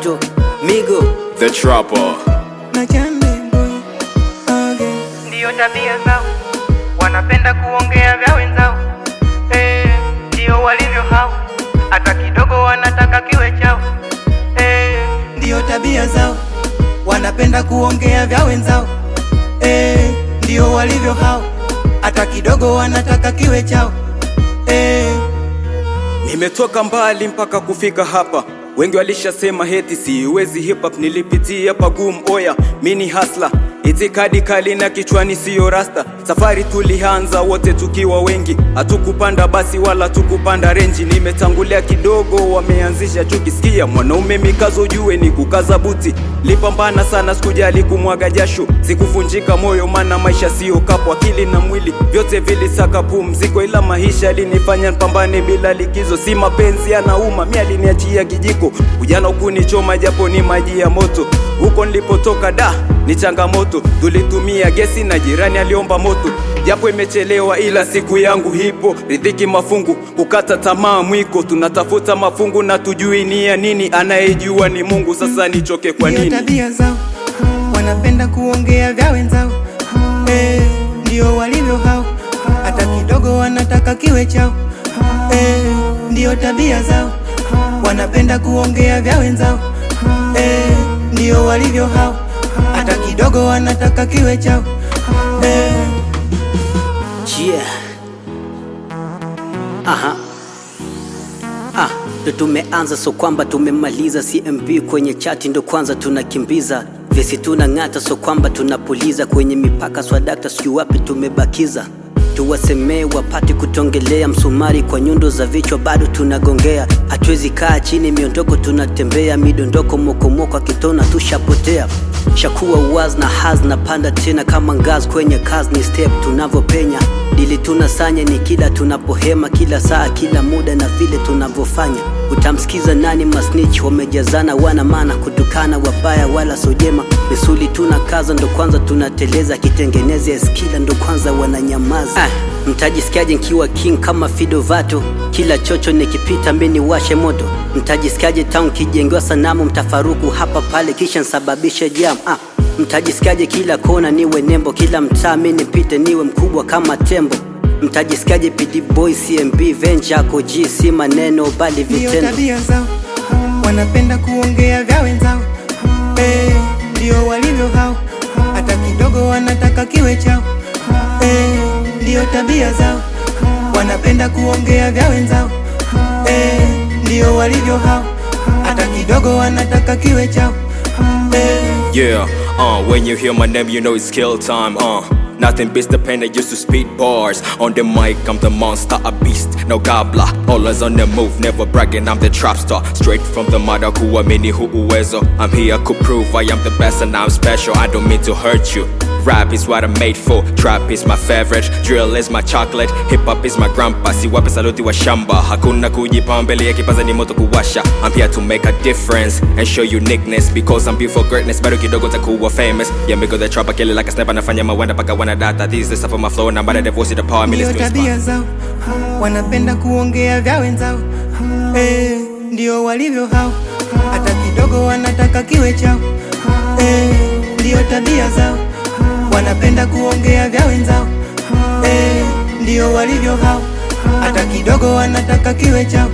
Bato, Migo, The Trapper. Ndiyo tabia zao, wanapenda kuongea vya wenzao. Ndiyo walivyo hao, hata kidogo wanataka kiwe chao. Ndiyo tabia zao, wanapenda kuongea vya wenzao. Ndiyo walivyo hao, hata kidogo wanataka kiwe chao. Nimetoka mbali mpaka kufika hapa. Wengi walishasema heti siwezi hip hop, nilipitia pagumu. Oya, mini hustler, itikadi kali na kichwani siyo rasta. Safari tulianza wote tukiwa wengi, hatukupanda basi wala tukupanda renji. Nimetangulia kidogo, wameanzisha chuki. Sikia mwanaume mikazo, jue ni kukaza buti. Lipambana sana, sikujali kumwaga jasho. Sikuvunjika moyo, maana maisha siyo kapo. Akili na mwili vyote vilisaka pumziko, ila maisha linifanya nipambane bila likizo. Si mapenzi yanauma, mimi aliniachia kijiko. Ujana ukunichoma japo ni maji ya moto. Huko nilipotoka ni changamoto. Tulitumia gesi na jirani aliomba moto. Japo imechelewa ila siku yangu hipo. Ridhiki mafungu, kukata tamaa mwiko. Tunatafuta mafungu na tujui ni ya nini. Anayejua ni Mungu, sasa nichoke kwa nini? Ndiyo tabia zao, wanapenda kuongea vya wenzao. Ndiyo walivyo hao, hata kidogo wanataka kiwe chao. Ndiyo tabia zao, wanapenda kuongea vya wenzao. Ndiyo walivyo hao, hata kidogo wanataka kiwe chao. Ndo tumeanza, so kwamba tumemaliza. CMB kwenye chati ndo kwanza tunakimbiza. Vesi tunang'ata, so kwamba tunapuliza. Kwenye mipaka swadakta siyo wapi tumebakiza. Tuwasemee wapate kutongelea. Msumari kwa nyundo za vichwa bado tunagongea. Hatuwezi kaa chini, miondoko tunatembea. Midondoko mokomoko akitona tushapotea. Shakuwa uwaz na haz na panda tena kama ngaz kwenye kazi ni step tunavopenya. Dili tunasanya ni kila tunapohema. Kila saa kila muda na vile tunavofanya. Utamsikiza nani? Masnitch wamejazana, wana maana kutukana wabaya wala sojema. Misuli tunakaza ndo kwanza tunateleza. Kitengeneze eskila ndo kwanza wananyamaza. Mtajisikiaje nkiwa king kama Fido Vato? Kila chocho nikipita mimi washe moto. Mtajisikiaje town kijengewa sanamu? Mtafaruku hapa pale kisha nsababishe jam. Mtajisikiaje kila kona niwe nembo? Kila mtaa mimi nipite niwe mkubwa kama tembo. Mtajisikiaje PD Boy CMB Venture G, si maneno bali vitendo. Ndiyo tabia zao, wanapenda kuongea vya wenzao. Ndiyo walivyo hao, hata kidogo wanataka kiwe chao. Ndiyo tabia zao, wanapenda kuongea vya wenzao. Ndiyo walivyo hao, hata kidogo wanataka kiwe chao. Yeah, when you hear my name you know it's kill time. Nothing beats the pain I used to speed bars. On the mic, I'm the monster, a beast, no gobbler. Always on the move, never bragging, I'm the trap star. Straight from the mother who amini hu uwezo. I'm here to prove I am the best and I'm special. I don't mean to hurt you. Rap is what I'm made for. Trap is my favorite, drill is my chocolate. Hip hop is my grandpa, si wape saluti wa shamba. Hakuna kujipa mbele ya kipaza ni moto kuwasha. I'm here to make a difference and show you uniqueness. Because I'm built for greatness, bado kidogo takuwa famous. Yeah, Migo the Trapper, kill it like a sniper. Nafanya mawanda paka wana data. This is the stuff of my flow and I'm about to divorce the power. Ndiyo tabia zao, wanapenda kuongea vya wenzao. Ndiyo walivyo hao, hata kidogo wanataka kiwe chao. Ndiyo tabia zao, wanapenda kuongea vya wenzao. Ndiyo walivyo hao, hata kidogo wanataka kiwe chao.